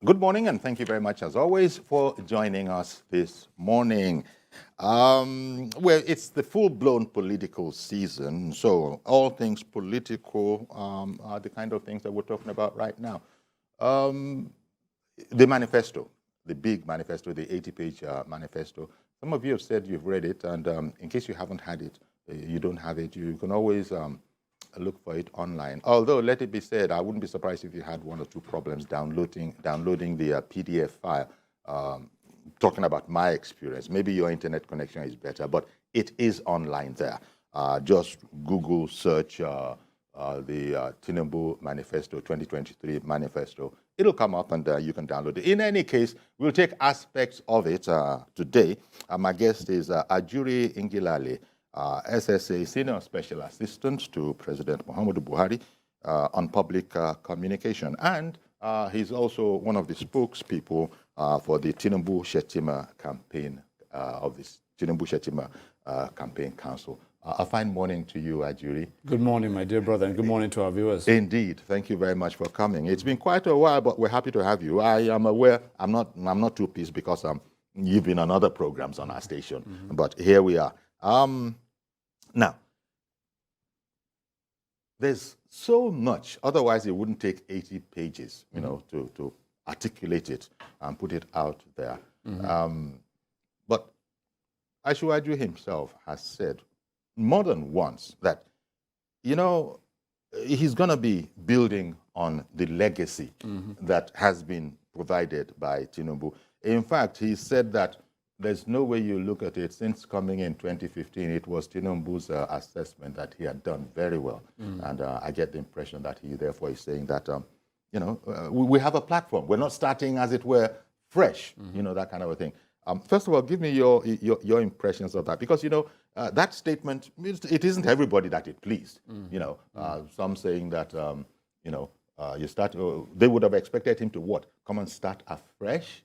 Good morning, and thank you very much, as always, for joining us this morning. Well, it's the full-blown political season, so all things political are the kind of things that we're talking about right now. Um, the manifesto, the big manifesto, the 80-page manifesto. Some of you have said you've read it, and in case you haven't had it, you don't have it, you can always look for it online. Although, let it be said, I wouldn't be surprised if you had one or two problems downloading the PDF file. Talking about my experience, maybe your internet connection is better, but it is online there. Just Google search the Tinubu Manifesto 2023 Manifesto. It'll come up and you can download it. In any case, we'll take aspects of it today. My guest is Ajuri Ngilale, SSA Senior Special Assistant to President Muhammadu Buhari on public communication. And he's also one of the spokespeople for the Tinubu Shetima campaign of this Tinubu Shetima Campaign Council. A fine morning to you, Ajuri. Good morning, my dear brother, and good morning to our viewers. Indeed. Thank you very much for coming. It's been quite a while, but we're happy to have you. I am aware, I'm not too pleased because you've been on other programs on our station, but here we are. Now, there's so much, otherwise it wouldn't take 80 pages, you know, to articulate it and put it out there. But Ashwaju himself has said more than once that, you know, he's going to be building on the legacy that has been provided by Tinubu. In fact, he said that there's no way you look at it. Since coming in 2015, it was Tinubu's assessment that he had done very well. And I get the impression that he therefore is saying that, you know, we have a platform. We're not starting, as it were, fresh, you know, that kind of a thing. First of all, give me your impressions of that. Because, you know, that statement, it isn't everybody that it pleased. You know, some saying that, you know, they would have expected him to what? Come and start afresh,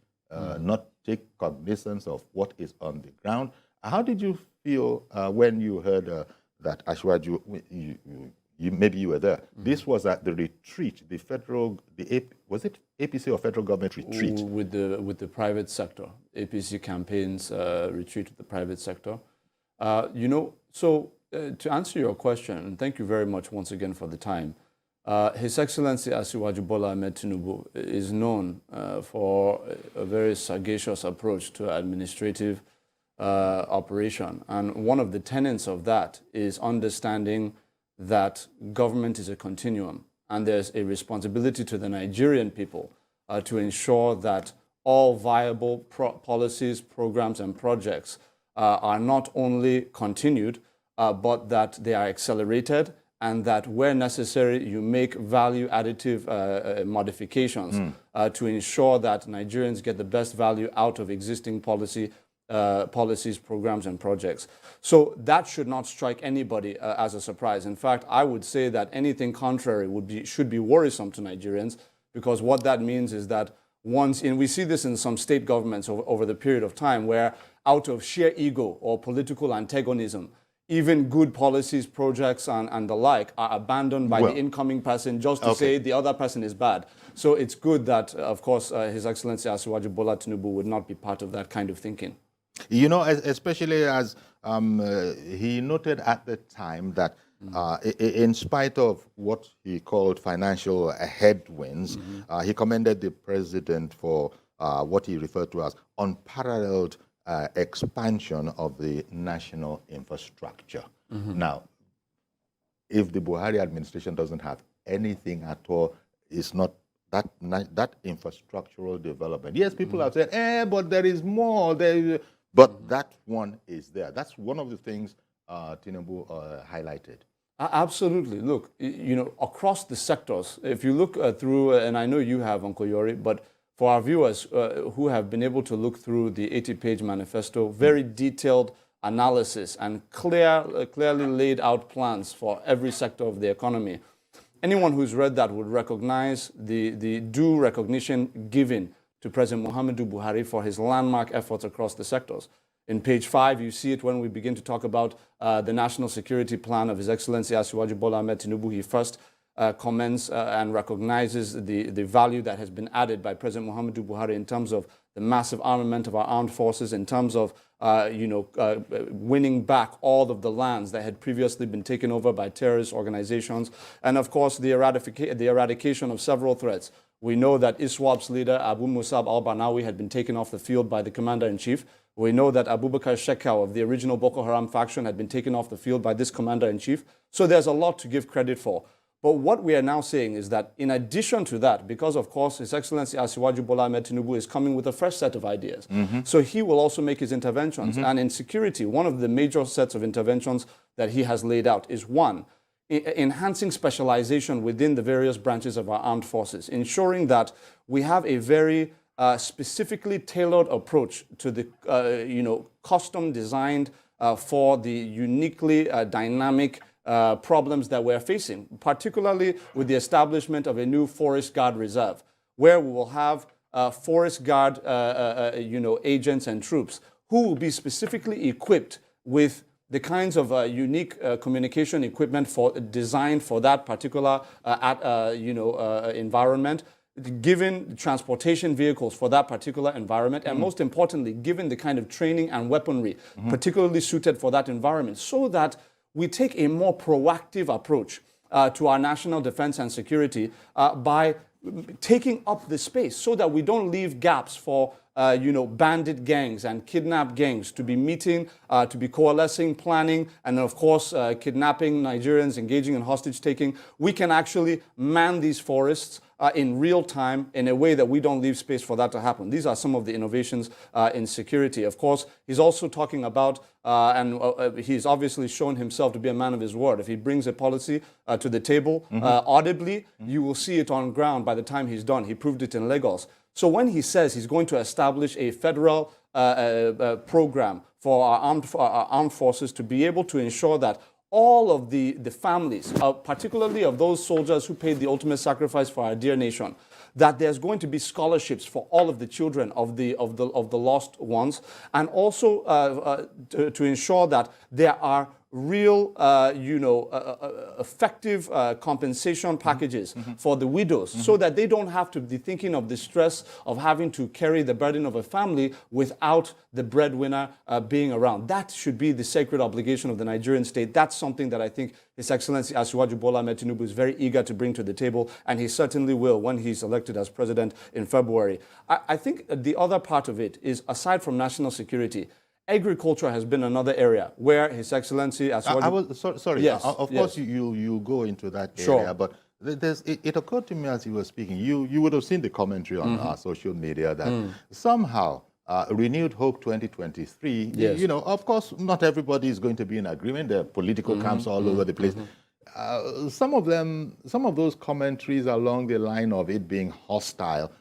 not take cognizance of what is on the ground. How did you feel when you heard that Ashwaju, maybe you were there, this was at the retreat, was it APC or federal government retreat? With the private sector, APC campaigns retreat with the private sector. You know, so to answer your question, and thank you very much once again for the time, His Excellency Asiwaju Bola Ahmed Tinubu is known for a very sagacious approach to administrative operation. And one of the tenets of that is understanding that government is a continuum. And there's a responsibility to the Nigerian people to ensure that all viable policies, programs, and projects are not only continued, but that they are accelerated, and that where necessary, you make value additive modifications to ensure that Nigerians get the best value out of existing policies, programs, and projects. So that should not strike anybody as a surprise. In fact, I would say that anything contrary should be worrisome to Nigerians, because what that means is that we see this in some state governments over the period of time, where out of sheer ego or political antagonism, even good policies, projects, and the like are abandoned by the incoming person just to say the other person is bad. So it's good that, of course, His Excellency Asiwaju Bola Tinubu would not be part of that kind of thinking. You know, especially as he noted at the time that in spite of what he called financial headwinds, he commended the president for what he referred to as unparalleled expansion of the national infrastructure. Now, if the Buhari administration doesn't have anything at all, it's not that infrastructural development. Yes, people have said, but there is more. But that one is there. That's one of the things Tinubu highlighted. Absolutely. Look, you know, across the sectors, if you look through, and I know you have, Uncle Yori, but for our viewers who have been able to look through the 80-page manifesto, very detailed analysis and clearly laid out plans for every sector of the economy. Anyone who's read that would recognize the due recognition given to President Muhammadu Buhari for his landmark efforts across the sectors. In page 5, you see it when we begin to talk about the national security plan of His Excellency Asiwaju Bola Ahmed Tinubu. He first commends and recognizes the value that has been added by President Muhammadu Buhari in terms of the massive armament of our armed forces, in terms of winning back all of the lands that had previously been taken over by terrorist organizations, and of course the eradication of several threats. We know that ISWAP's leader, Abu Musab al-Barnawi, had been taken off the field by the commander-in-chief. We know that Abubakar Shekau of the original Boko Haram faction had been taken off the field by this commander-in-chief. So there's a lot to give credit for. But what we are now saying is that in addition to that, because of course His Excellency Asiwaju Bola Ahmed Tinubu is coming with a fresh set of ideas, so he will also make his interventions. And in security, one of the major sets of interventions that he has laid out is one, enhancing specialization within the various branches of our armed forces, ensuring that we have a very specifically tailored approach to the custom designed for the uniquely dynamic problems that we're facing, particularly with the establishment of a new Forest Guard Reserve, where we will have Forest Guard agents and troops who will be specifically equipped with the kinds of unique communication equipment designed for that particular environment, given transportation vehicles for that particular environment, and most importantly, given the kind of training and weaponry particularly suited for that environment, so that we take a more proactive approach to our national defense and security by taking up the space, so that we don't leave gaps for bandit gangs and kidnap gangs to be meeting, to be coalescing, planning, and of course kidnapping Nigerians, engaging in hostage taking. We can actually man these forests in real time in a way that we don't leave space for that to happen. These are some of the innovations in security. Of course, he's also talking about, he's obviously shown himself to be a man of his word. If he brings a policy to the table audibly, you will see it on ground by the time he's done. He proved it in Lagos. So when he says he's going to establish a federal program for our armed forces to be able to ensure that all of the families, particularly of those soldiers who paid the ultimate sacrifice for our dear nation, that there's going to be scholarships for all of the children of the lost ones, and also to ensure that there are real, effective compensation packages for the widows, so that they don't have to be thinking of the stress of having to carry the burden of a family without the breadwinner being around. That should be the sacred obligation of the Nigerian state. That's something that I think His Excellency Asiwaju Bola Ahmed Tinubu is very eager to bring to the table, and he certainly will when he's elected as president in February. I think the other part of it is, aside from national security, agriculture has been another area where His Excellency sorry. Yes, of course, you go into that area, Sure. but it occurred to me as you were speaking, you would have seen the commentary on our social media that somehow Renewed Hope 2023, Yes. of course, not everybody is going to be in agreement. There are political camps all over the place. Some of those commentaries along the line of it being hostile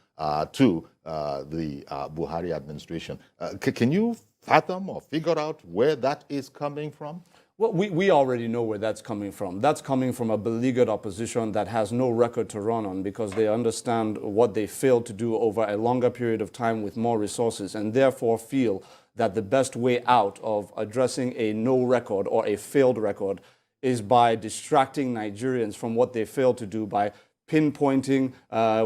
to the Buhari administration. Can you fathom or figure out where that is coming from? Well, we already know where that's coming from. That's coming from a beleaguered opposition that has no record to run on, because they understand what they failed to do over a longer period of time with more resources, and therefore feel that the best way out of addressing a no record or a failed record is by distracting Nigerians from what they failed to do, by pinpointing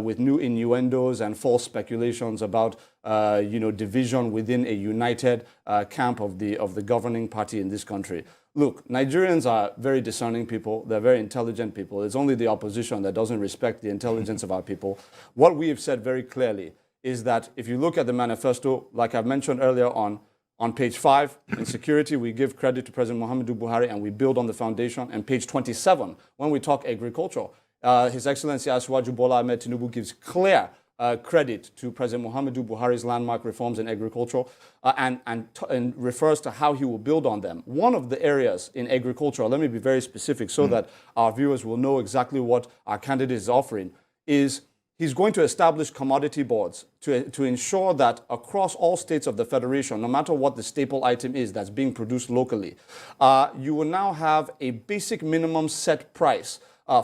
with new innuendos and false speculations about division within a united camp of the governing party in this country. Look, Nigerians are very discerning people. They're very intelligent people. It's only the opposition that doesn't respect the intelligence of our people. What we have said very clearly is that if you look at the manifesto, like I've mentioned earlier on page 5, in security, we give credit to President Muhammadu Buhari and we build on the foundation. And page 27, when we talk agriculture, His Excellency Asiwaju Bola Ahmed Tinubu gives clear credit to President Muhammadu Buhari's landmark reforms in agriculture and refers to how he will build on them. One of the areas in agriculture, let me be very specific so that our viewers will know exactly what our candidate is offering, is he's going to establish commodity boards to ensure that across all states of the Federation, no matter what the staple item is that's being produced locally, you will now have a basic minimum set price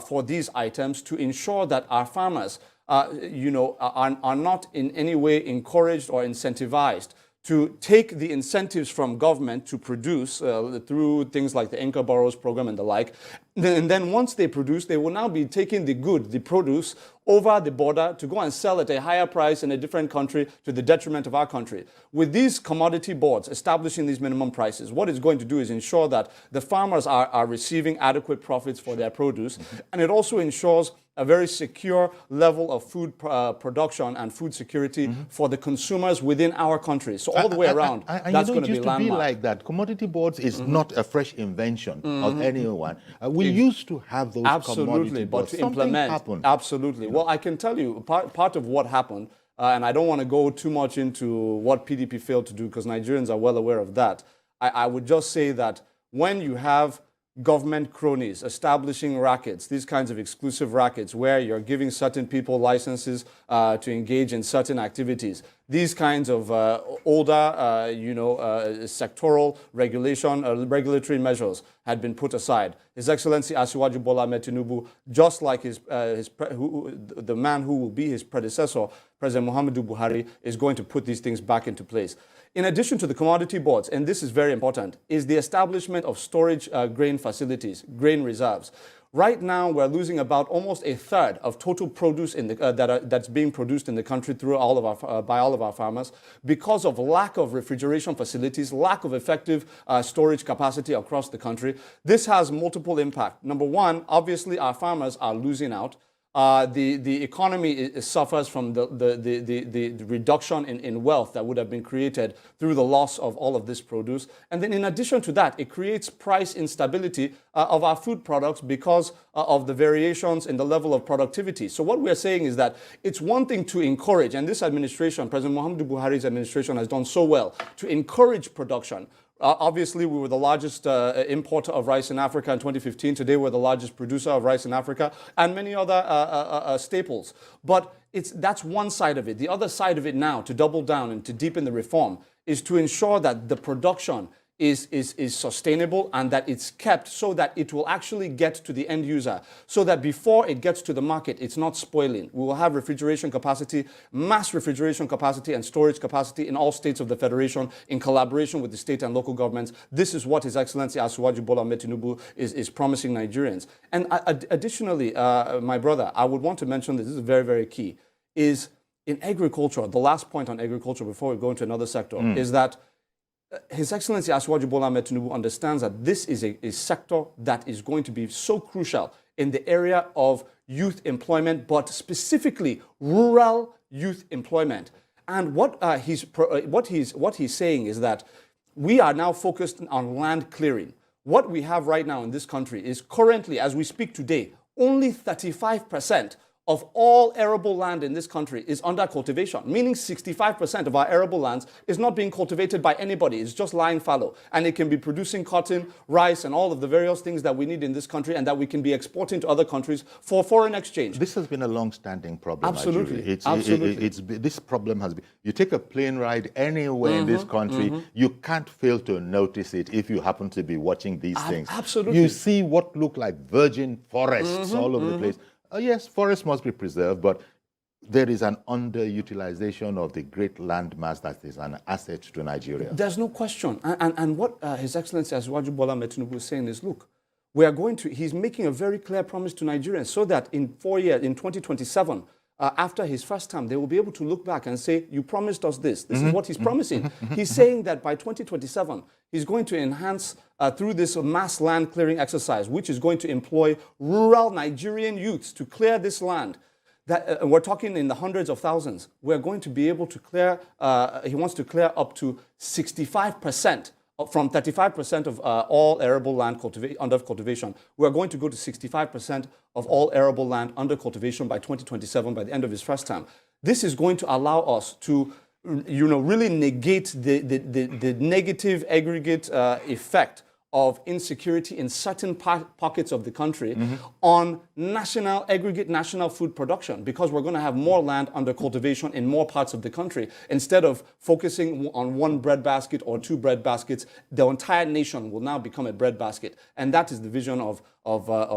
for these items to ensure that our farmers are not in any way encouraged or incentivized to take the incentives from government to produce through things like the Anchor Borrows program and the like. And then once they produce, they will now be taking the produce over the border to go and sell at a higher price in a different country to the detriment of our country. With these commodity boards establishing these minimum prices, what it's going to do is ensure that the farmers are receiving adequate profits for their produce. And it also ensures a very secure level of food production and food security for the consumers within our country. So all the way around, that's going to be landmark. It used to be like that. Commodity boards is not a fresh invention of anyone. We used to have those commodity boards. But to implement, happened. Absolutely. Well, I can tell you part of what happened, and I don't want to go too much into what PDP failed to do because Nigerians are well aware of that. I would just say that when you have government cronies establishing rackets, these kinds of exclusive rackets where you're giving certain people licenses to engage in certain activities, these kinds of older, sectoral regulatory measures had been put aside. His Excellency Asiwaju Bola Ahmed Tinubu, just like the man who will be his predecessor, President Muhammadu Buhari, is going to put these things back into place. In addition to the commodity boards, and this is very important, is the establishment of storage grain facilities, grain reserves. Right now, we're losing about almost a third of total produce that's being produced in the country through by all of our farmers because of lack of refrigeration facilities, lack of effective storage capacity across the country. This has multiple impacts. Number one, obviously, our farmers are losing out. The economy suffers from the reduction in wealth that would have been created through the loss of all of this produce. And then in addition to that, it creates price instability of our food products because of the variations in the level of productivity. So what we're saying is that it's one thing to encourage, and this administration, President Muhammadu Buhari's administration, has done so well to encourage production. Obviously, we were the largest importer of rice in Africa in 2015. Today, we're the largest producer of rice in Africa and many other staples. But that's one side of it. The other side of it now, to double down and to deepen the reform, is to ensure that the production is sustainable and that it's kept so that it will actually get to the end user, so that before it gets to the market, it's not spoiling. We will have refrigeration capacity, mass refrigeration capacity and storage capacity in all states of the Federation in collaboration with the state and local governments. This is what His Excellency Asiwaju Bola Ahmed Tinubu is promising Nigerians. And additionally, my brother, I would want to mention this is very, very key, is in agriculture, the last point on agriculture before we go into another sector, is that His Excellency Asiwaju Bola Ahmed Tinubu understands that this is a sector that is going to be so crucial in the area of youth employment, but specifically rural youth employment. And what he's saying is that we are now focused on land clearing. What we have right now in this country is currently, as we speak today, only 35% of all arable land in this country is under cultivation, meaning 65% of our arable lands is not being cultivated by anybody. It's just lying fallow. And it can be producing cotton, rice, and all of the various things that we need in this country and that we can be exporting to other countries for foreign exchange. This has been a long-standing problem. Absolutely. Absolutely. This problem has been, you take a plane ride anywhere in this country, you can't fail to notice it if you happen to be watching these things. Absolutely. You see what look like virgin forests all over the place. Yes, forests must be preserved, but there is an underutilization of the great land mass that is an asset to Nigeria. There's no question. And what His Excellency Asiwaju Bola Ahmed Tinubu is saying is, look, he's making a very clear promise to Nigerians so that in 4 years, in 2027, after his first term, they will be able to look back and say, you promised us this. This is what he's promising. He's saying that by 2027, he's going to enhance through this mass land clearing exercise, which is going to employ rural Nigerian youths to clear this land. That, we're talking in the hundreds of thousands. We're going to be able to clear, he wants to clear up to 65%. From 35% of all arable land under cultivation, we're going to go to 65% of all arable land under cultivation by 2027, by the end of his first term. This is going to allow us to, really negate the negative aggregate effect of insecurity in certain pockets of the country on aggregate national food production, because we're going to have more land under cultivation in more parts of the country. Instead of focusing on one bread basket or two bread baskets, the entire nation will now become a bread basket. And that is the vision of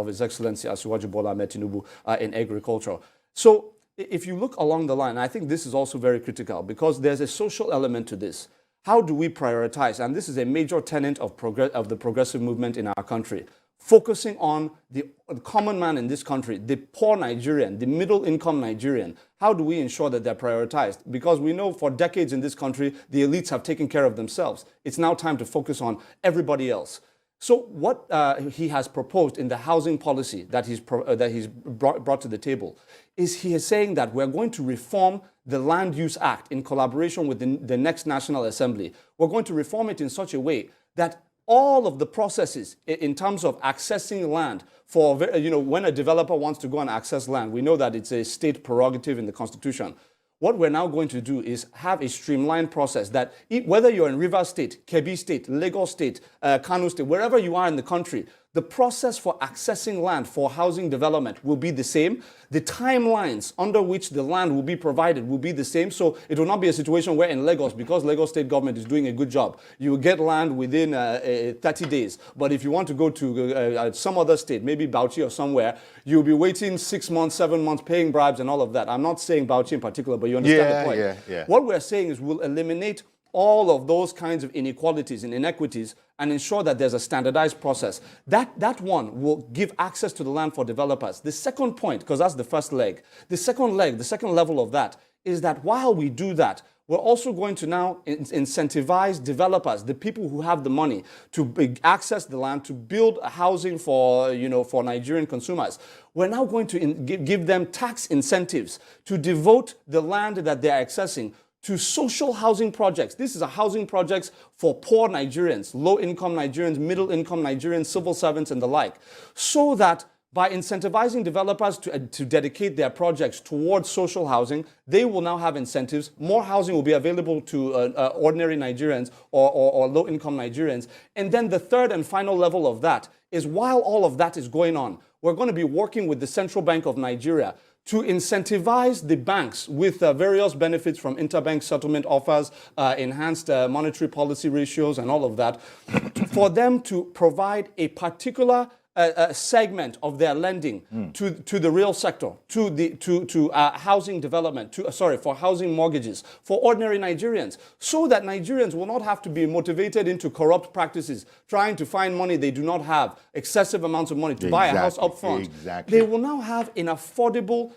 His Excellency Asiwaju Bola Ahmed Tinubu in agriculture. So if you look along the line, I think this is also very critical because there's a social element to this. how do we prioritize? And this is a major tenet of the progressive movement in our country, focusing on the common man in this country, the poor Nigerian, the middle-income Nigerian. How do we ensure that they're prioritized? Because we know for decades in this country, the elites have taken care of themselves. It's now time to focus on everybody else. So what he has proposed in the housing policy that he's brought to the table is he is saying that we're going to reform the Land Use Act in collaboration with the next National Assembly. We're going to reform it in such a way that all of the processes in terms of accessing land for, when a developer wants to go and access land, we know that it's a state prerogative in the Constitution. What we're now going to do is have a streamlined process that whether you're in Rivers State, Kebbi State, Lagos State, Kano State, wherever you are in the country, the process for accessing land for housing development will be the same. The timelines under which the land will be provided will be the same. So it will not be a situation where in Lagos, because Lagos State government is doing a good job, you will get land within 30 days. But if you want to go to some other state, maybe Bauchi or somewhere, you'll be waiting 6 months, 7 months, paying bribes and all of that. I'm not saying Bauchi in particular, but you understand the point. Yeah. What we're saying is we'll eliminate all of those kinds of inequalities and inequities and ensure that there's a standardized process. That one will give access to the land for developers. The second point, because that's the first leg, the second level of that is that while we do that, we're also going to now incentivize developers, the people who have the money to access the land, to build housing for Nigerian consumers. We're now going to give them tax incentives to devote the land that they're accessing to social housing projects. This is a housing projects for poor Nigerians, low-income Nigerians, middle-income Nigerians, civil servants, and the like, so that by incentivizing developers to dedicate their projects towards social housing, they will now have incentives. More housing will be available to ordinary Nigerians or low-income Nigerians. And then the third and final level of that is, while all of that is going on, we're going to be working with the Central Bank of Nigeria to incentivize the banks with various benefits from interbank settlement offers, enhanced monetary policy ratios and all of that, for them to provide a particular segment of their lending to the real sector, to housing development, for housing mortgages, for ordinary Nigerians, so that Nigerians will not have to be motivated into corrupt practices, trying to find money they do not have, excessive amounts of money to buy a house up front. Exactly. They will now have an affordable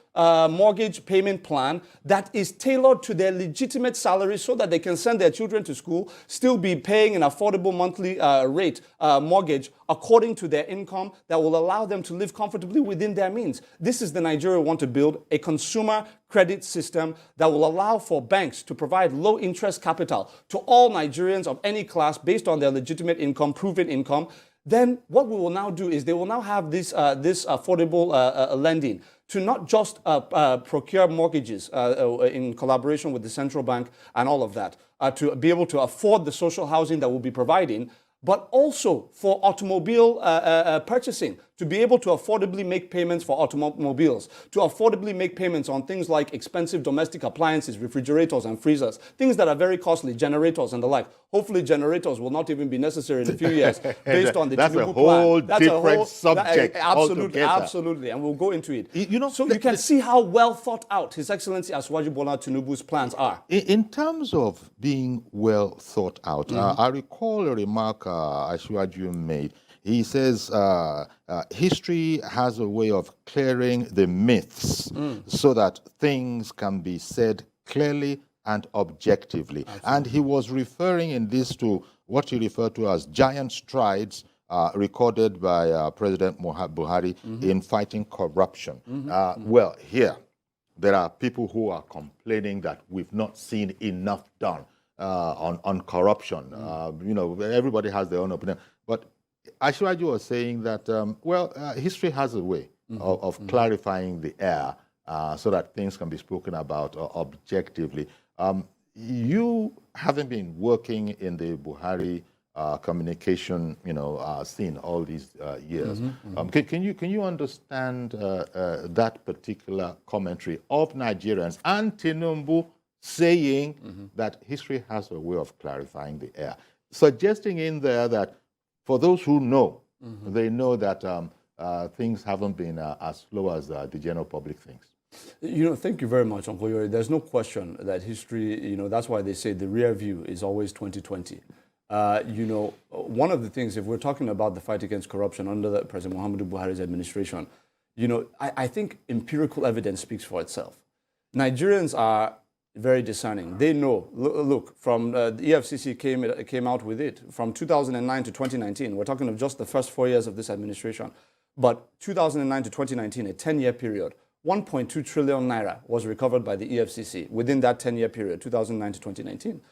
mortgage payment plan that is tailored to their legitimate salaries, so that they can send their children to school, still be paying an affordable monthly rate mortgage according to their income, that will allow them to live comfortably within their means. This is the Nigeria we want to build, a consumer credit system that will allow for banks to provide low interest capital to all Nigerians of any class based on their legitimate income, proven income. Then what we will now do is they will now have this affordable lending to not just procure mortgages in collaboration with the central bank and all of that, to be able to afford the social housing that we'll be providing, but also for automobile purchasing, to be able to affordably make payments for automobiles, to affordably make payments on things like expensive domestic appliances, refrigerators and freezers, things that are very costly, generators and the like. Hopefully generators will not even be necessary in a few years based on the Tinubu plan. That's a whole different subject absolutely, altogether. Absolutely, and we'll go into it. So you can see how well thought out His Excellency Asiwaju Bola Tinubu's plans are. In terms of being well thought out, I recall a remark Asiwaju made. He says history has a way of clearing the myths so that things can be said clearly and objectively. Absolutely. And he was referring in this to what he referred to as giant strides recorded by President Buhari in fighting corruption. Well, here, there are people who are complaining that we've not seen enough done on corruption. Everybody has their own opinion. But Asiwaju was saying that, history has a way of clarifying the air so that things can be spoken about objectively. You haven't been working in the Buhari communication, scene all these years. Can you understand that particular commentary of Nigerians and Tinubu saying that history has a way of clarifying the air, suggesting in there that for those who know, they know that things haven't been as slow as the general public thinks? Thank you very much, Uncle Yori. There's no question that history, that's why they say the rear view is always 2020. One of the things, if we're talking about the fight against corruption under the President Muhammadu Buhari's administration, I think empirical evidence speaks for itself. Nigerians are very discerning. They know, look, from the EFCC came out with it, from 2009 to 2019, we're talking of just the first 4 years of this administration, but 2009 to 2019, a 10-year period, 1.2 trillion naira was recovered by the EFCC within that 10-year period, 2009 to 2019.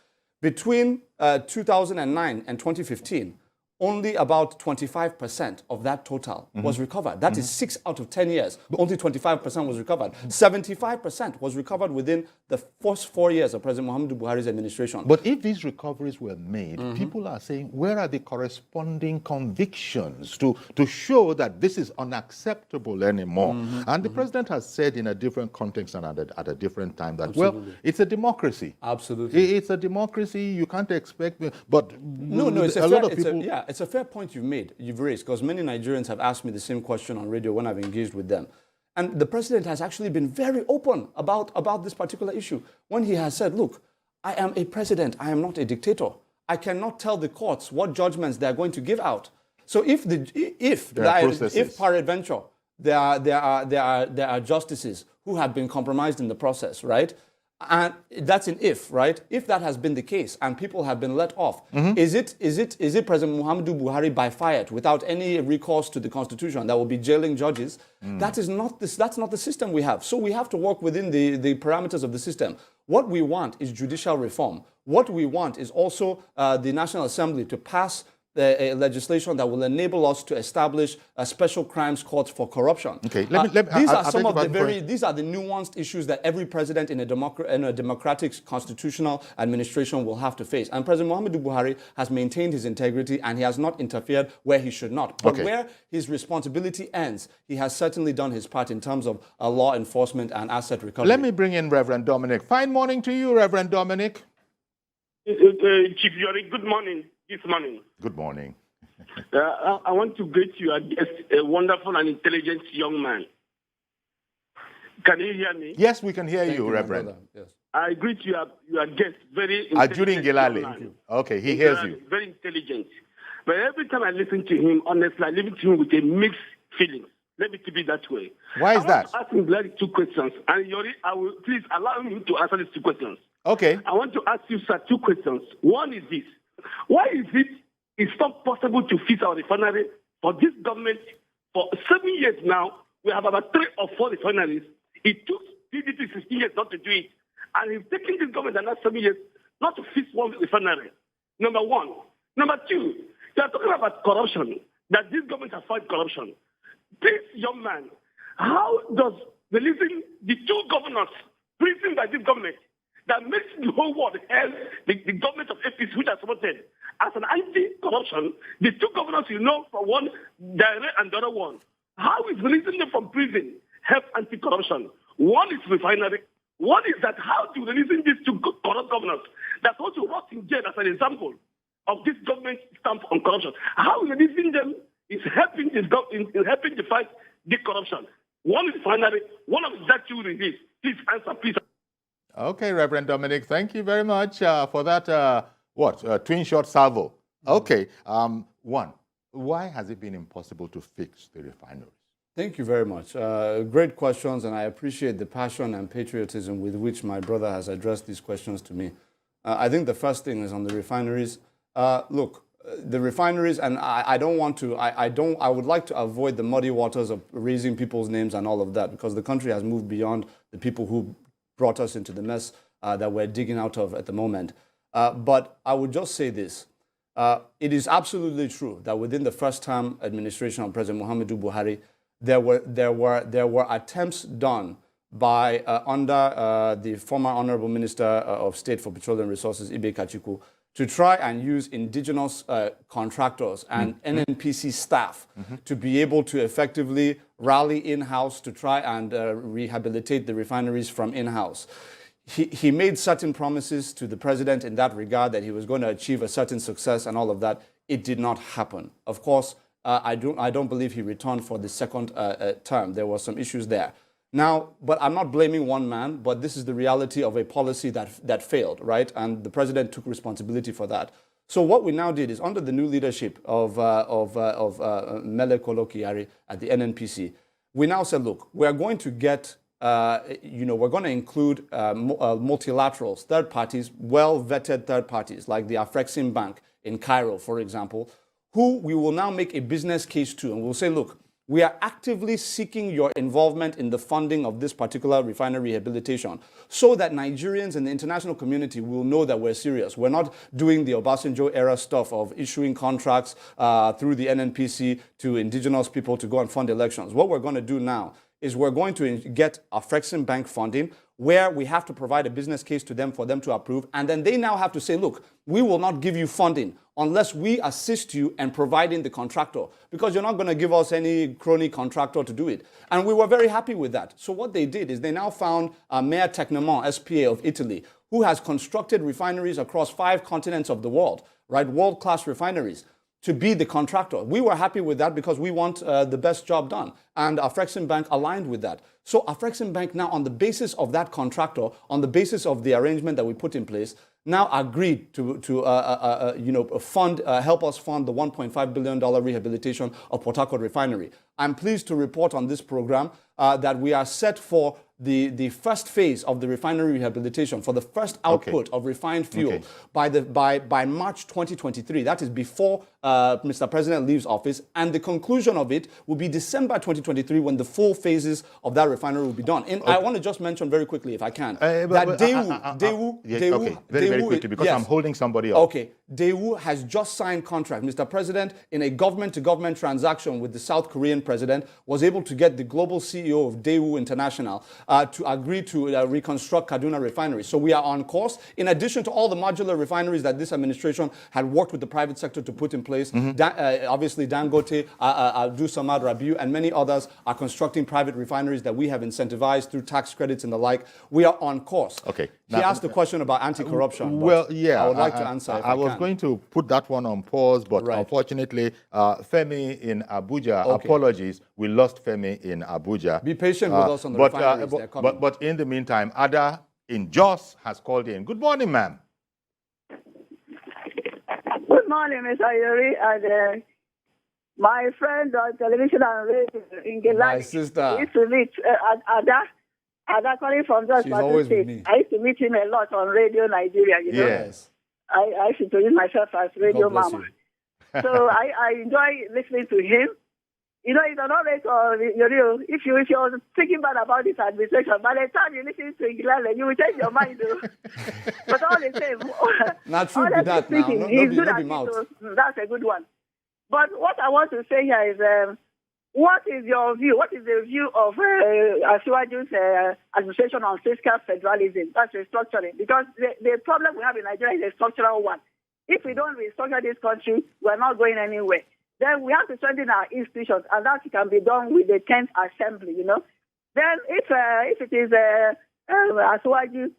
Between 2009 and 2015, only about 25% of that total was recovered. That is 6 out of 10 years. Only 25% was recovered. 75% was recovered within the first 4 years of President Muhammadu Buhari's administration. But if these recoveries were made, people are saying, where are the corresponding convictions to show that this is unacceptable anymore? And the president has said in a different context and at a different time that, well, it's a democracy. Absolutely. It's a democracy. You can't expect, but no, it's a lot of people. It's a fair point you've raised, because many Nigerians have asked me the same question on radio when I've engaged with them. And the president has actually been very open about this particular issue when he has said, look, I am a president, I am not a dictator. I cannot tell the courts what judgments they're going to give out. So if peradventure there are justices who have been compromised in the process, right? And that's an if, right? If that has been the case and people have been let off, is it President Muhammadu Buhari by fiat without any recourse to the Constitution that will be jailing judges? That's not the system we have. So we have to work within the parameters of the system. What we want is judicial reform. What we want is also the National Assembly to pass a legislation that will enable us to establish a special crimes court for corruption. Okay, these are the nuanced issues that every president in a democratic constitutional administration will have to face. And President Muhammadu Buhari has maintained his integrity and he has not interfered where he should not. But where his responsibility ends, he has certainly done his part in terms of law enforcement and asset recovery. Let me bring in Reverend Dominic. Fine morning to you, Reverend Dominic. Chief Yori, good morning. This morning. Good morning. I want to greet you as a wonderful and intelligent young man. Can you hear me? Yes, we can hear you, Reverend. Yes. I greet you, your guest, very intelligent. Ajuri. Okay, he hears you. Very intelligent. But every time I listen to him, honestly, I listen to him with a mixed feeling. Let me keep it that way. Why is that? I want to ask him like 2 questions. And Yori, please allow me to answer these 2 questions. Okay. I want to ask you, sir, 2 questions. One is this. Why is it's not possible to fix our refinery for this government for 7 years now? We have about 3 or 4 refineries. It took PDP 16 years not to do it. And he's taking this government another 7 years not to fix one refinery. Number one. Number two, they are talking about corruption, that this government has fought corruption. This young man, how does releasing the 2 governors prison by this government that makes the whole world hell the government of APC, which are supported as an anti-corruption, the 2 governors for one direct and the other one, how is releasing them from prison help anti-corruption? One is refinery. One is that how to releasing these 2 corrupt governors that's also rot in jail as an example of this government stamp on corruption. How releasing them is helping helping to fight the corruption. One is refinery. One of that 2 release. Please answer, please. Okay, Reverend Dominic, thank you very much for that, twin shot salvo. Okay, one, why has it been impossible to fix the refineries? Thank you very much. Great questions, and I appreciate the passion and patriotism with which my brother has addressed these questions to me. I think the first thing is on the refineries. Look, the refineries, and I would like to avoid the muddy waters of raising people's names and all of that, because the country has moved beyond the people who brought us into the mess that we're digging out of at the moment. But I would just say this. It is absolutely true that within the first-term administration of President Muhammadu Buhari, there were attempts done by under the former Honorable Minister of State for Petroleum Resources, Ibe Kachiku, to try and use indigenous contractors and NNPC staff to be able to effectively rally in-house to try and rehabilitate the refineries from in-house. He made certain promises to the president in that regard, that he was going to achieve a certain success and all of that. It did not happen. Of course, I don't believe he returned for the second term. There were some issues there. Now, but I'm not blaming one man, but this is the reality of a policy that failed, right? And the president took responsibility for that. So what we now did is, under the new leadership of Mele Kolokiari at the NNPC, we now said, look, we're going to get, we're going to include multilaterals, third parties, well-vetted third parties, like the Afrexim Bank in Cairo, for example, who we will now make a business case to. And we'll say, look, we are actively seeking your involvement in the funding of this particular refinery rehabilitation so that Nigerians and the international community will know that we're serious. We're not doing the Obasanjo era stuff of issuing contracts through the NNPC to indigenous people to go and fund elections. What we're going to do now is we're going to get Afrexim Bank funding, where we have to provide a business case to them for them to approve. And then they now have to say, look, we will not give you funding unless we assist you in providing the contractor, because you're not going to give us any crony contractor to do it. And we were very happy with that. So what they did is they now found Mayor Tecnomont, SPA of Italy, who has constructed refineries across 5 continents of the world, right? World-class refineries, to be the contractor. We were happy with that because we want the best job done. And Afrexim Bank aligned with that. So Afrexim Bank now, on the basis of that contractor, on the basis of the arrangement that we put in place, now agreed to help us fund the $1.5 billion rehabilitation of Port Harcourt refinery. I'm pleased to report on this program that we are set for the first phase of the refinery rehabilitation, for the first output of refined fuel by March 2023. That is before Mr. President leaves office, and the conclusion of it will be December 2023, when the full phases of that refinery will be done. And I want to just mention very quickly, if I can, that Daewoo, very quickly, because I'm holding somebody up. Okay, Daewoo has just signed contract. Mr. President, in a government-to-government transaction with the South Korean president, was able to get the global CEO of Daewoo International to agree to reconstruct Kaduna refinery. So we are on course. In addition to all the modular refineries that this administration had worked with the private sector to put in place, obviously Dangote, Abdul Samad Rabiu, and many others are constructing private refineries that we have incentivized through tax credits and the like. We are on course. Okay. He asked a question about anti-corruption. Well, yeah. I would like to answer if I was going to put that one on pause, but unfortunately, Femi in Abuja, apologies, we lost Femi in Abuja. Be patient with us on the refineries. They're coming. But in the meantime, Ada in Jos has called in. Good morning, ma'am. Good morning, Mr. Ajuri, and my friend on television and radio in Gelani. My sister. Used to meet Ada calling from Jos. She's always with me. I used to meet him a lot on Radio Nigeria, you know. Yes. I used to introduce myself as Radio Mama. So I enjoy listening to him. You know, he's an orator. If you're thinking bad about this administration, by the time you listen to Ingilale, you will change your mind. But all the same, not true to that speaking, now. he's good at it, so that's a good one. But what I want to say here is, what is your view? What is the view of Asiwaju's administration on fiscal federalism? That's restructuring. Because the problem we have in Nigeria is a structural one. If we don't restructure this country, we're not going anywhere. Then we have to strengthen our institutions, and that can be done with the 10th Assembly, you know. Then if it is Asiwaju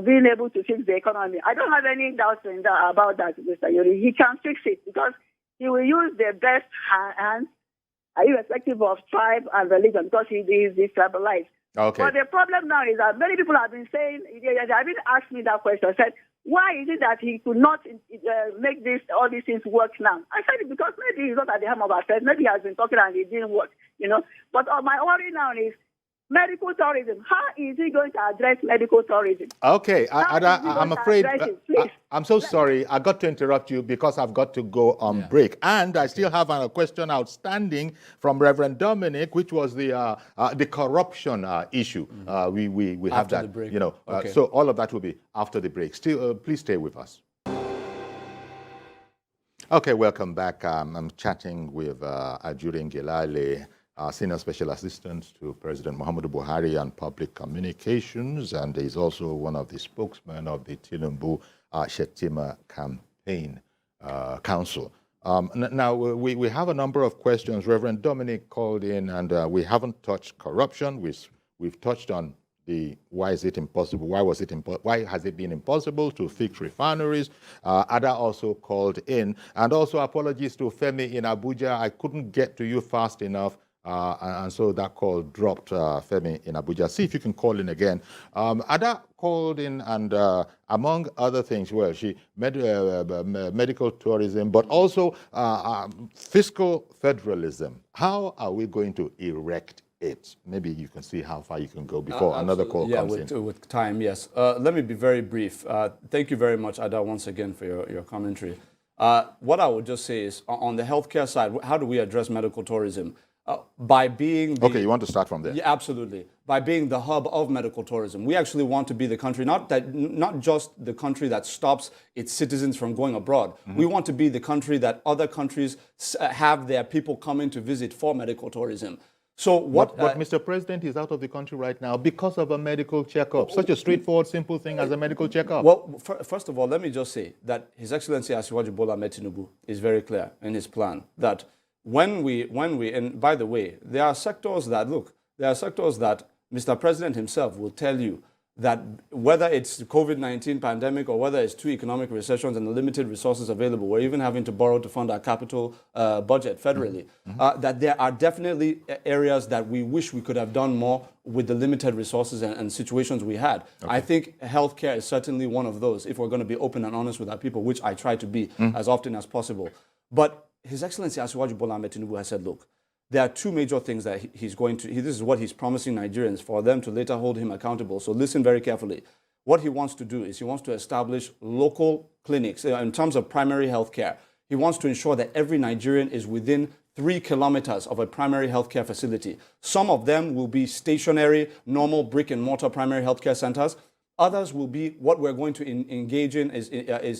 being able to fix the economy, I don't have any doubts about that, Mr. Yuri. He can fix it because he will use the best hands, irrespective of tribe and religion, because he is destabilized. Okay. But the problem now is that many people have been saying, they have been asking me that question, said, why is it that he could not make all these things work now? I said, because maybe he's not at the helm of affairs. Maybe he has been talking and it didn't work, you know. But my worry now is medical tourism. How is he going to address medical tourism? Okay, Ada, I'm afraid, I'm so sorry. I got to interrupt you because I've got to go on break. And I still have a question outstanding from Reverend Dominic, which was the corruption issue. We have after that, the break. You know. So all of that will be after the break. Still, please stay with us. Okay, welcome back. I'm chatting with Ajuri Ngelale, Senior Special Assistant to President Muhammadu Buhari on Public Communications, and he's also one of the spokesmen of the Tinubu Shetima Campaign Council. Now, we have a number of questions. Reverend Dominic called in, and we haven't touched corruption. We've touched on why is it impossible? Why has it been impossible to fix refineries? Ada also called in, and also apologies to Femi in Abuja. I couldn't get to you fast enough. and so that call dropped, Femi, in Abuja. See if you can call in again. Ada called in, and among other things, well, she medical tourism, but also fiscal federalism. How are we going to erect it? Maybe you can see how far you can go before another call comes in. With time, yes. Let me be very brief. Thank you very much, Ada, once again for your commentary. What I would just say is, on the healthcare side, how do we address medical tourism? By being Okay, you want to start from there? Yeah, absolutely. By being the hub of medical tourism. We actually want to be the country, not just the country that stops its citizens from going abroad. We want to be the country that other countries have their people coming to visit for medical tourism. So what? But Mr. President is out of the country right now because of a medical checkup. Such a straightforward, simple thing as a medical checkup. Well, first of all, let me just say that His Excellency Asiwaju Bola Ahmed Tinubu is very clear in his plan that when we, and by the way, there are sectors that Mr. President himself will tell you that whether it's the COVID-19 pandemic or whether it's two economic recessions and the limited resources available, we're even having to borrow to fund our capital budget federally, that there are definitely areas that we wish we could have done more with the limited resources and situations we had. Okay. I think healthcare is certainly one of those, if we're going to be open and honest with our people, which I try to be as often as possible. But His Excellency Asiwaju Bola Ahmed Tinubu has said, look, there are two major things that he's going to, this is what he's promising Nigerians, for them to later hold him accountable. So listen very carefully. What he wants to do is he wants to establish local clinics in terms of primary health care. He wants to ensure that every Nigerian is within 3 kilometers of a primary healthcare facility. Some of them will be stationary, normal brick and mortar primary healthcare centers. Others will be, what we're going to engage in is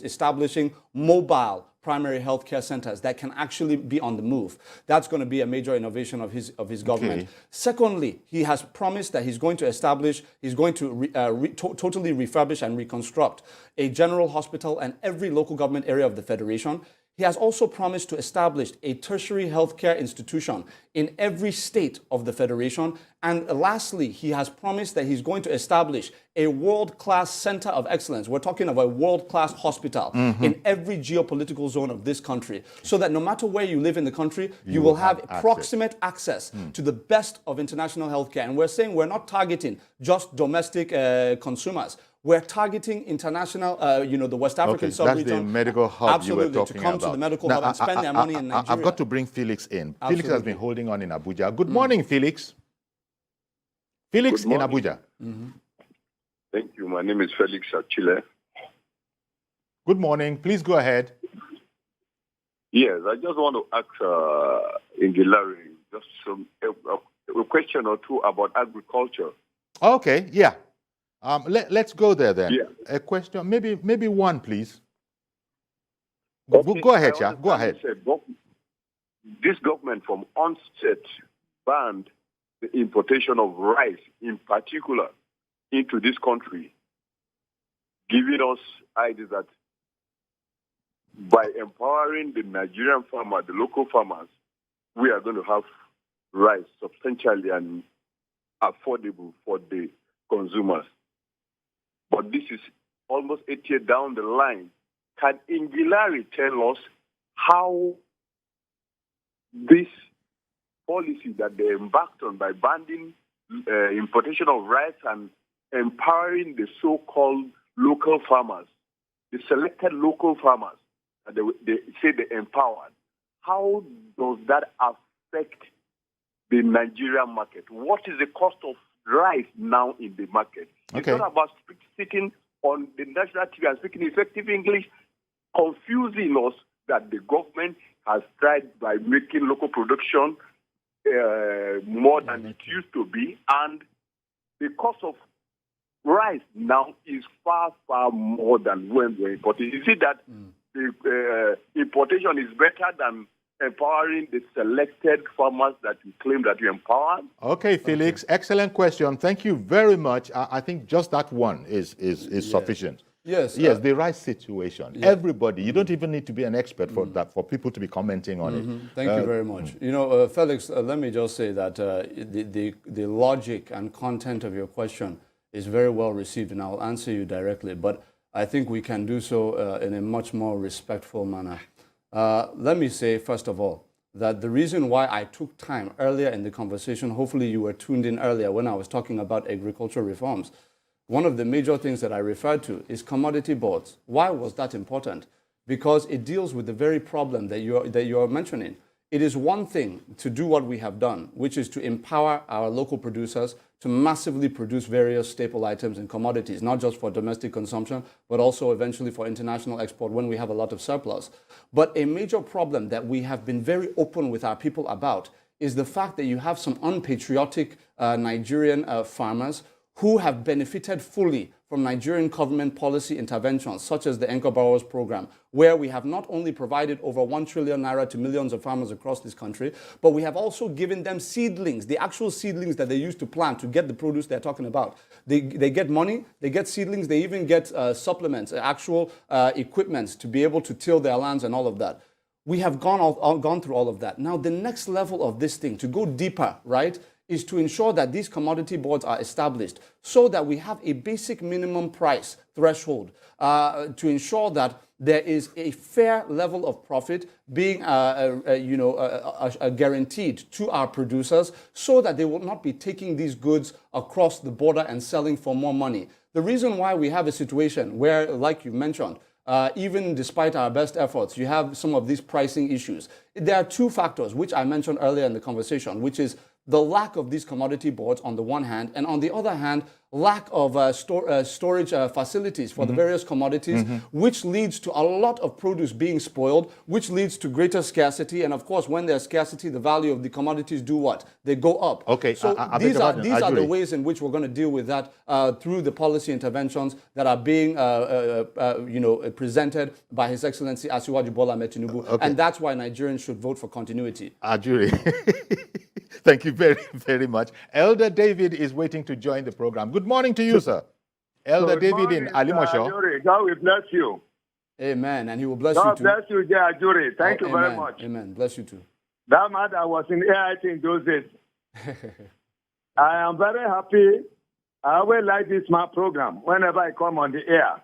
establishing mobile primary healthcare centers that can actually be on the move. That's going to be a major innovation of his government. Okay. Secondly, he has promised that he's going to totally refurbish and reconstruct a general hospital and every local government area of the Federation. He has also promised to establish a tertiary healthcare institution in every state of the Federation. And lastly, he has promised that he's going to establish a world-class center of excellence. We're talking of a world-class hospital in every geopolitical zone of this country, so that no matter where you live in the country, you will have proximate access to the best of international healthcare. And we're saying we're not targeting just domestic consumers. We're targeting international, the West African sub-region. That's the medical hub you were talking about. Absolutely, to come to the medical hub and spend their money in Nigeria. I've got to bring Felix in. Absolutely. Felix has been holding on in Abuja. Good morning, Felix. Felix in Abuja. Thank you. My name is Felix Achille. Good morning. Please go ahead. Yes, I just want to ask Ingilari just a question or two about agriculture. Okay, yeah. Let's go there then. Yeah. A question, maybe one, please. Okay. Go ahead, Shah. Go ahead. This government from onset banned the importation of rice, in particular, into this country, giving us ideas that by empowering the Nigerian farmer, the local farmers, we are going to have rice substantially and affordable for the consumers. But this is almost 8 years down the line. Can Ingilari tell us how this policy that they embarked on by banning importation of rice and empowering the so-called local farmers, the selected local farmers, they say they empowered, how does that affect the Nigerian market? What is the cost of rice now in the market? Okay. It's not about speaking on the national TV and speaking effective English, confusing us that the government has tried by making local production more than it used to be, and the cost of rice now is far, far more than when we're importing. You see that the importation is better than empowering the selected farmers that you claim that you empower? Okay, Felix, excellent question. Thank you very much. I think just that one is sufficient. Yes. Yes, the rice situation. Yeah. Everybody, you don't even need to be an expert for that, for people to be commenting on it. Thank you very much. Felix, let me just say that the logic and content of your question is very well received, and I'll answer you directly, but I think we can do so in a much more respectful manner. Let me say, first of all, that the reason why I took time earlier in the conversation, hopefully you were tuned in earlier when I was talking about agricultural reforms, one of the major things that I referred to is commodity boards. Why was that important? Because it deals with the very problem that you're mentioning. It is one thing to do what we have done, which is to empower our local producers to massively produce various staple items and commodities, not just for domestic consumption, but also eventually for international export when we have a lot of surplus. But a major problem that we have been very open with our people about is the fact that you have some unpatriotic Nigerian farmers who have benefited fully from Nigerian government policy interventions, such as the Anchor Borrowers Program, where we have not only provided over 1 trillion naira to millions of farmers across this country, but we have also given them seedlings, the actual seedlings that they use to plant to get the produce they're talking about. They get money, they get seedlings, they even get supplements, actual equipments to be able to till their lands and all of that. We have gone through all of that. Now, the next level of this thing, to go deeper, right, is to ensure that these commodity boards are established so that we have a basic minimum price threshold to ensure that there is a fair level of profit being guaranteed to our producers so that they will not be taking these goods across the border and selling for more money. The reason why we have a situation where, like you mentioned, even despite our best efforts, you have some of these pricing issues. There are two factors, which I mentioned earlier in the conversation, which is the lack of these commodity boards on the one hand, and on the other hand, lack of storage facilities for the various commodities, which leads to a lot of produce being spoiled, which leads to greater scarcity. And of course, when there's scarcity, the value of the commodities do what? They go up. Okay, so these are the ways in which we're going to deal with that through the policy interventions that are being presented by His Excellency Asiwaju Bola Ahmed Tinubu. Okay. And that's why Nigerians should vote for continuity. Ajuri, thank you very, very much. Elder David is waiting to join the program. Good morning to you, sir. Elder David in Alimosho. God will bless you. Amen. And He will bless God you too. bless you, Jay Ajuri. Thank you very Amen. much. Amen. Bless you too. That man that was in AIT in those days. I am very happy. I always like this man program whenever I come on the air.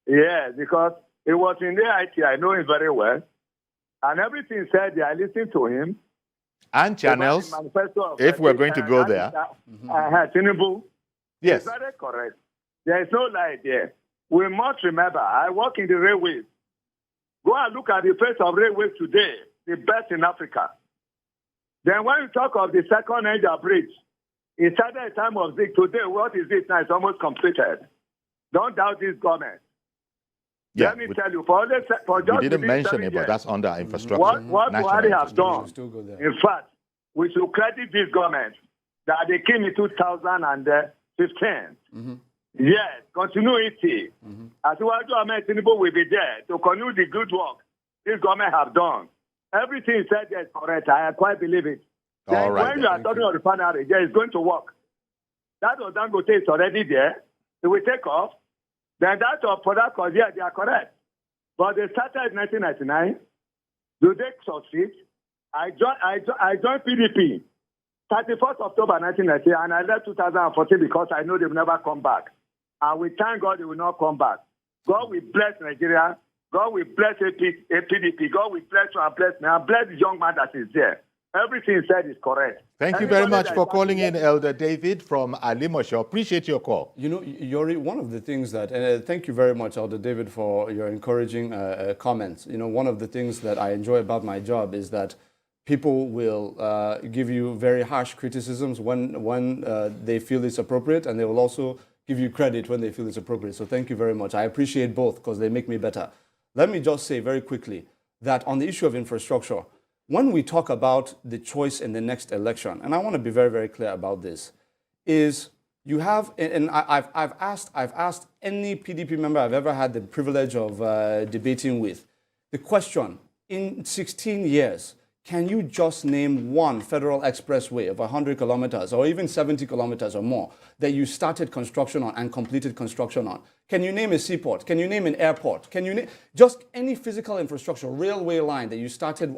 Yeah, because it was in AIT. I know him very well. And everything said, I listened to him. And channels, if we're going to go there. Tinubu. Yes. It's very correct. There is no lie there. We must remember, I work in the railways. Go and look at the face of railways today, the best in Africa. Then when you talk of the second Niger bridge, it started at time of Zik. Today, what is it now? It's almost completed. Don't doubt this government. Yeah, Let me tell you, for just we didn't mention it, but that's under infrastructure. What Buhari has done, in fact, we should credit this government that they came in 2015. Yes, continuity. Asiwaju Ahmed Tinubu will be there to continue the good work this government have done. Everything said there is correct. I quite believe it. All right, when you are talking of refinery, there is going to work. That of Dangote is already there. It will take off. Then that of product, yeah, they are correct. But they started in 1999. Do they succeed? I joined PDP 31st October 1990, and I left 2014 because I know they will never come back. And we thank God they will not come back. God will bless Nigeria. God will bless PDP. God will bless you and bless me. And bless the young man that is there. Everything said is correct. Thank you very much for calling in, Elder David from Alimosho. Appreciate your call. You know, Yori, one of the things that, and thank you very much, Elder David, for your encouraging comments. You know, one of the things that I enjoy about my job is that people will give you very harsh criticisms when they feel it's appropriate, and they will also give you credit when they feel it's appropriate. So thank you very much. I appreciate both because they make me better. Let me just say very quickly that on the issue of infrastructure, when we talk about the choice in the next election, and I want to be very, very clear about this, is you have, and I've asked any PDP member I've ever had the privilege of debating with, the question, in 16 years, can you just name one federal expressway of 100 kilometers or even 70 kilometers or more that you started construction on and completed construction on? Can you name a seaport? Can you name an airport? Can you name just any physical infrastructure, railway line that you started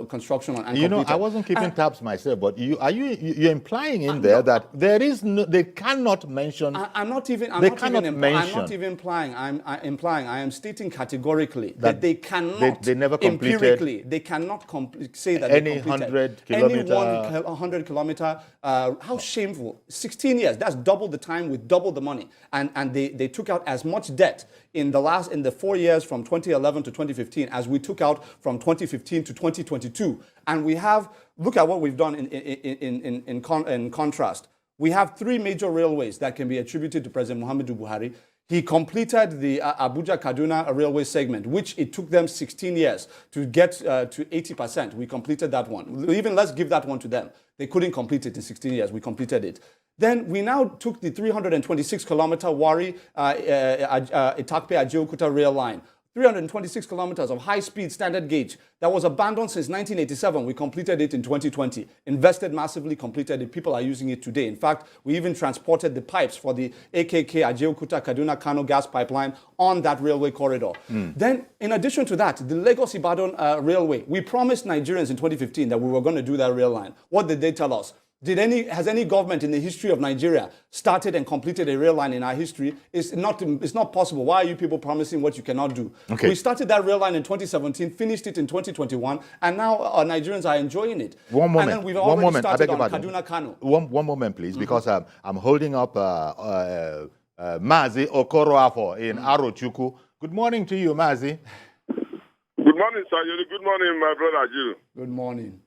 construction on and completed? I wasn't keeping tabs myself, but you're implying in there that there is no, they cannot mention. I'm not even implying. I'm implying. I am stating categorically that they cannot. They never completed. Empirically, they cannot say that any they completed 100 any kilometer. 100 kilometer. How shameful! 16 years. That's double the time with double the money, and they took out as much debt in the 4 years from 2011 to 2015 as we took out from 2015 to 2022. And we have, look at what we've done in contrast. We have 3 major railways that can be attributed to President Muhammadu Buhari. He completed the Abuja-Kaduna railway segment, which it took them 16 years to get to 80%. We completed that one. Even let's give that one to them. They couldn't complete it in 16 years. We completed it. Then we now took the 326-kilometer Wari Itakpe Ajeokuta rail line. 326 kilometers of high-speed standard gauge that was abandoned since 1987. We completed it in 2020, invested massively, completed it. People are using it today. In fact, we even transported the pipes for the AKK Ajeokuta Kaduna Kano gas pipeline on that railway corridor. Then, in addition to that, the Lagos-Ibadan railway, we promised Nigerians in 2015 that we were going to do that rail line. What did they tell us? Has any government in the history of Nigeria started and completed a rail line in our history? It's not possible. Why are you people promising what you cannot do? Okay. We started that rail line in 2017, finished it in 2021, and now our Nigerians are enjoying it. One moment. And then we've already started on pardon. Kaduna Kano. One moment, please, because I'm holding up Mazi Okoroafo in Arochukwu. Good morning to you, Mazi. Good morning, sir. Good morning, my brother Ajuri. Good morning.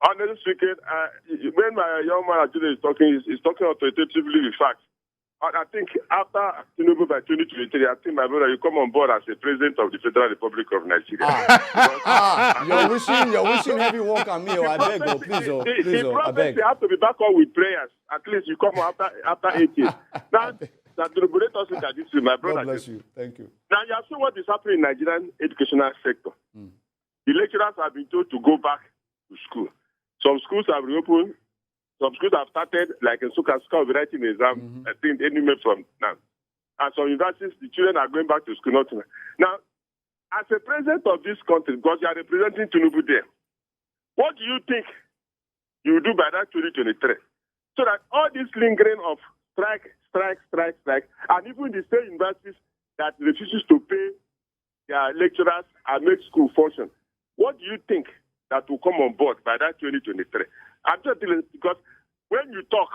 Honestly speaking, when my young man Ajuri is talking, he's talking authoritatively with facts. I think after Tinubu by 2023, I think my brother, you come on board as the president of the Federal Republic of Nigeria. You're wishing heavy work on me, I beg, please, I beg. You have to be back on with prayers. At least you come after 8 years. Now, that the let us look at this, my brother. God bless you. Thank you. Now, you have seen what is happening in the Nigerian educational sector. The lecturers have been told to go back to school. Some schools have reopened. Some schools have started, like in Suka will be writing an exam, I think, any minute from now. And some universities, the children are going back to school. Not tonight. Now, as a president of this country, because you are representing Tinubu there, what do you think you will do by that 2023? So that all this lingering of strike, and even the state universities that refuses to pay their lecturers and make school function, what do you think that will come on board by that 2023? I'm just telling you, because when you talk,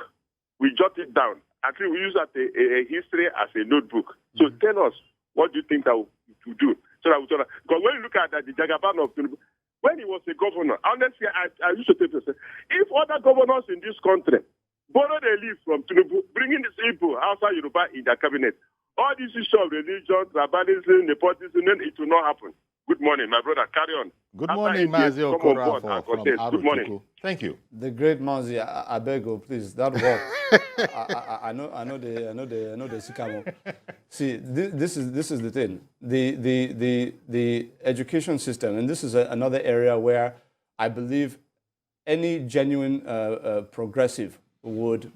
we jot it down. I think we use that a history as a notebook. So tell us, what do you think that will do? Because when you look at the Jagaban of Tinubu, when he was a governor, honestly, I used to tell people, if other governors in this country borrow their leave from Tinubu, bringing these people outside Yoruba in their cabinet, all these issues of religion, tribalism, nepotism, then it will not happen. Good morning, my brother. Carry on. Good morning, Mazi Okora from Arochukwu. Thank you. The great Mazi, I beg you, please. That work. I know the Sikamo. See, this is the thing. The education system, and this is another area where I believe any genuine progressive would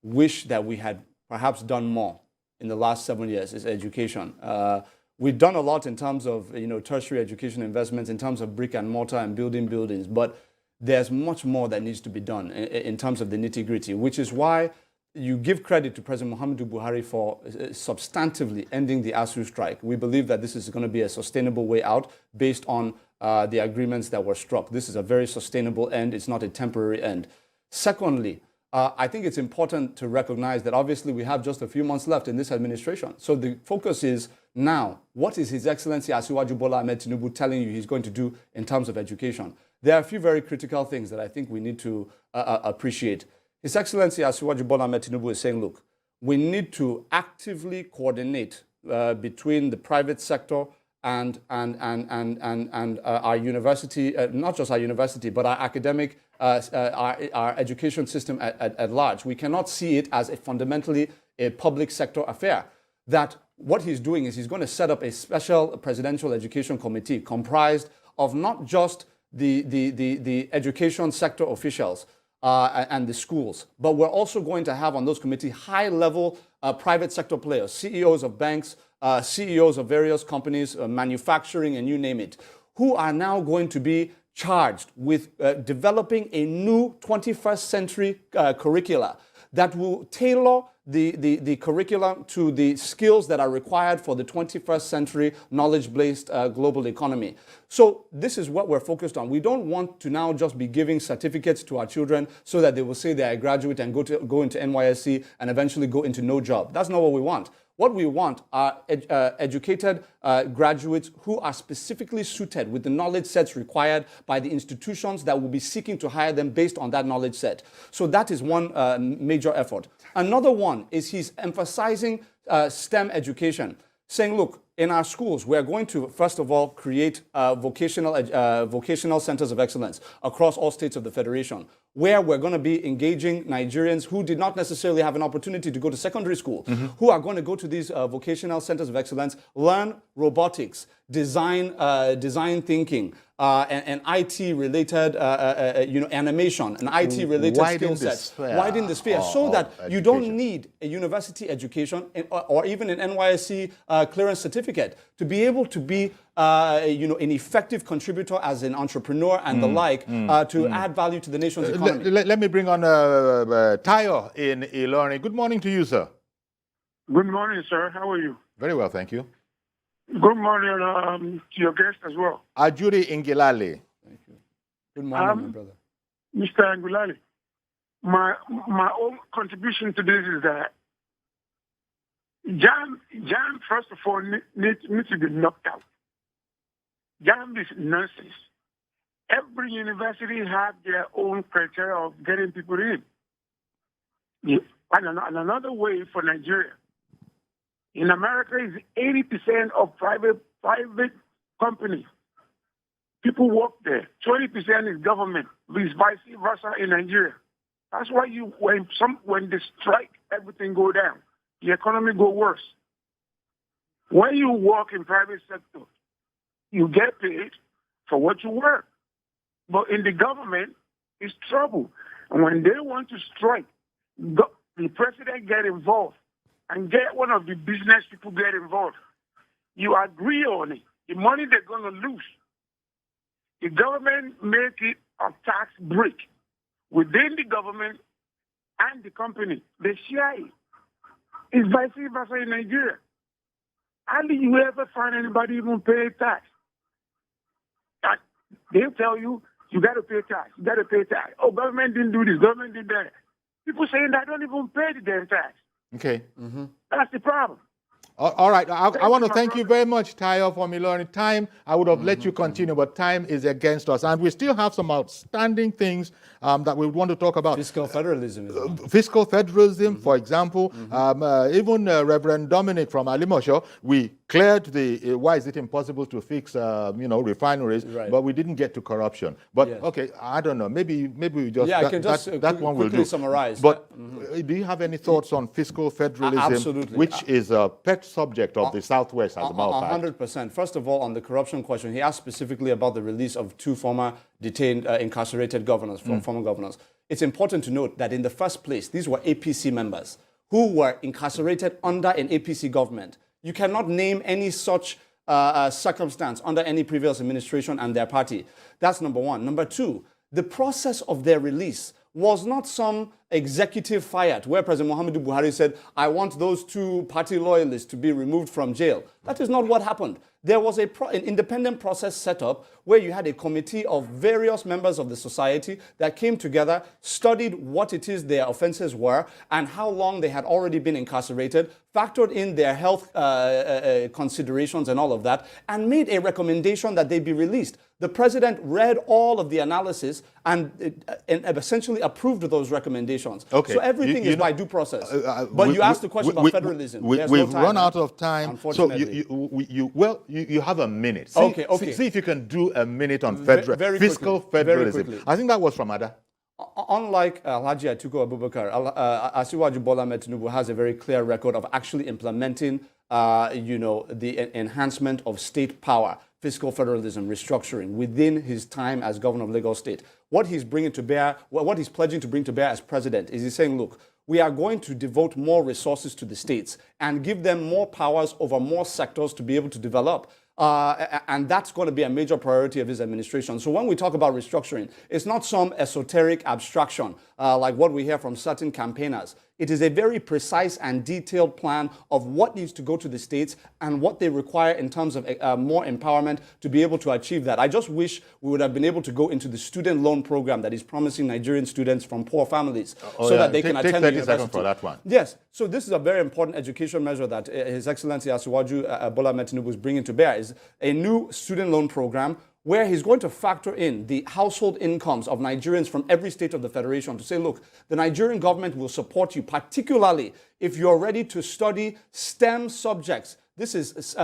wish that we had perhaps done more in the last 7 years, is education. We've done a lot in terms of tertiary education investments, in terms of brick and mortar and building buildings, but there's much more that needs to be done in terms of the nitty-gritty, which is why you give credit to President Muhammadu Buhari for substantively ending the ASU strike. We believe that this is going to be a sustainable way out based on the agreements that were struck. This is a very sustainable end. It's not a temporary end. Secondly, I think it's important to recognize that obviously we have just a few months left in this administration. So the focus is now, what is His Excellency Asiwaju Bola Ahmed Tinubu telling you he's going to do in terms of education? There are a few very critical things that I think we need to appreciate. His Excellency Asiwaju Bola Ahmed Tinubu is saying, look, we need to actively coordinate between the private sector and our university, not just our university, but our academic, our education system at large. We cannot see it as fundamentally a public sector affair. That what he's doing is he's going to set up a special presidential education committee comprised of not just the education sector officials, and the schools. But we're also going to have on those committees high-level private sector players, CEOs of banks, CEOs of various companies, manufacturing, and you name it, who are now going to be charged with developing a new 21st century curricula that will tailor the curriculum to the skills that are required for the 21st century knowledge-based global economy. So this is what we're focused on. We don't want to now just be giving certificates to our children so that they will say they're a graduate and go into NYSC and eventually go into no job. That's not what we want. What we want are educated graduates who are specifically suited with the knowledge sets required by the institutions that will be seeking to hire them based on that knowledge set. So that is one major effort. Another one is he's emphasizing STEM education, saying, look, in our schools, we're going to, first of all, create vocational centers of excellence across all states of the Federation, where we're going to be engaging Nigerians who did not necessarily have an opportunity to go to secondary school, who are going to go to these vocational centers of excellence, learn robotics, design thinking, and IT-related animation, and IT-related skill sets. Widen the sphere so that you don't need a university education or even an NYSC clearance certificate to be able to be an effective contributor as an entrepreneur and the like to add value to the nation's economy. Let me bring on Tayo in Ilorin. Good morning to you, sir. Good morning, sir. How are you? Very well, thank you. Good morning to your guest as well. Ajuri Ingilali. Thank you. Good morning, my brother. Mr. Angulali, my own contribution to this is that JAM first of all, needs to be knocked out. JAM is nonsense. Every university has their own criteria of getting people in. Yeah. And another way for Nigeria, in America, is 80% of private companies. People work there. 20% is government. It's vice versa in Nigeria. That's why when they strike, everything go down. The economy go worse. When you work in private sector, you get paid for what you work. But in the government, it's trouble. And when they want to strike, the president get involved and get one of the business people get involved. You agree on it. The money they're going to lose. The government make it a tax break within the government and the company. They share it. It's vice versa in Nigeria. How do you ever find anybody even pay tax? They tell you, you got to pay tax. You got to pay tax. Oh, government didn't do this. Government did that. People saying that don't even pay the damn tax. Okay. That's the problem. All right. I want to thank you very much, Tayo, for me learning. Time, I would have let you continue, but time is against us. And we still have some outstanding things that we want to talk about. Fiscal federalism is one. Fiscal federalism, for example. Even Reverend Dominic from Alimosho, we cleared the why is it impossible to fix refineries, but we didn't get to corruption. But okay, I don't know. Maybe we just I can just that one will quickly do. summarize. But do you have any thoughts on fiscal federalism, Absolutely. which is a pet subject of the Southwest as a matter of fact? 100%. First of all, on the corruption question, he asked specifically about the release of two former detained, incarcerated governors, former governors. It's important to note that in the first place, these were APC members who were incarcerated under an APC government. You cannot name any such circumstance under any previous administration and their party. That's number one. Number two, the process of their release was not some executive fiat where President Muhammadu Buhari said, I want those two party loyalists to be removed from jail. That is not what happened. There was an independent process set up where you had a committee of various members of the society that came together, studied what it is their offenses were and how long they had already been incarcerated, factored in their health considerations and all of that, and made a recommendation that they be released. The president read all of the analysis and essentially approved those recommendations. Okay. So everything is by due process. But you asked the question about federalism. We've run out of time. Unfortunately. So you have a minute. See, Okay. See if you can do a minute on fiscal federalism. I think that was from Ada. Unlike Alhaji Atiku Abubakar, Asiwaju Bola Ahmed Tinubu has a very clear record of actually implementing the enhancement of state power, fiscal federalism, restructuring within his time as governor of Lagos State. What he's bringing to bear, what he's pledging to bring to bear as president is he's saying, look, we are going to devote more resources to the states and give them more powers over more sectors to be able to develop. And that's going to be a major priority of his administration. So when we talk about restructuring, it's not some esoteric abstraction like what we hear from certain campaigners. It is a very precise and detailed plan of what needs to go to the states and what they require in terms of more empowerment to be able to achieve that. I just wish we would have been able to go into the student loan program that is promising Nigerian students from poor families that they can attend the university. For that one. Yes. So this is a very important education measure that His Excellency Asiwaju Bola Ahmed Tinubu is bringing to bear, is a new student loan program where he's going to factor in the household incomes of Nigerians from every state of the federation to say, look, the Nigerian government will support you, particularly if you're ready to study STEM subjects. This is,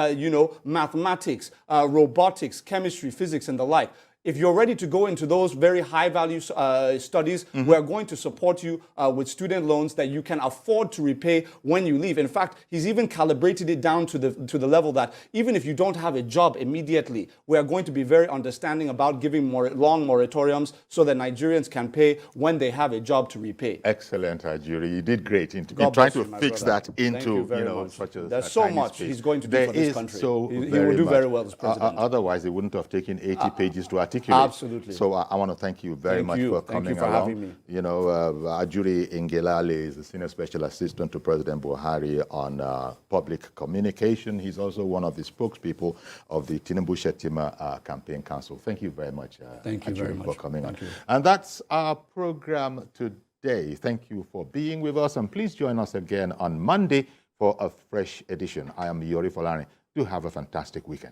mathematics, robotics, chemistry, physics, and the like. If you're ready to go into those very high-value studies, we're going to support you with student loans that you can afford to repay when you leave. In fact, he's even calibrated it down to the level that even if you don't have a job immediately, we are going to be very understanding about giving long moratoriums so that Nigerians can pay when they have a job to repay. Excellent, Ajuri. You did great in trying to fix that into such a There's so much space. He's going to do for this country. He will do very well as president. Otherwise, it wouldn't have taken 80 pages to articulate. Absolutely. So I want to thank you very much for coming along. Having me. Ajuri Ngelale is the Senior Special Assistant to President Buhari on public communication. He's also one of the spokespeople of the Tinubu Shetima Campaign Council. Thank you very much, Ajuri, for coming on. And that's our program today. Thank you for being with us. And please join us again on Monday for a fresh edition. I am Yori Folani. Do have a fantastic weekend.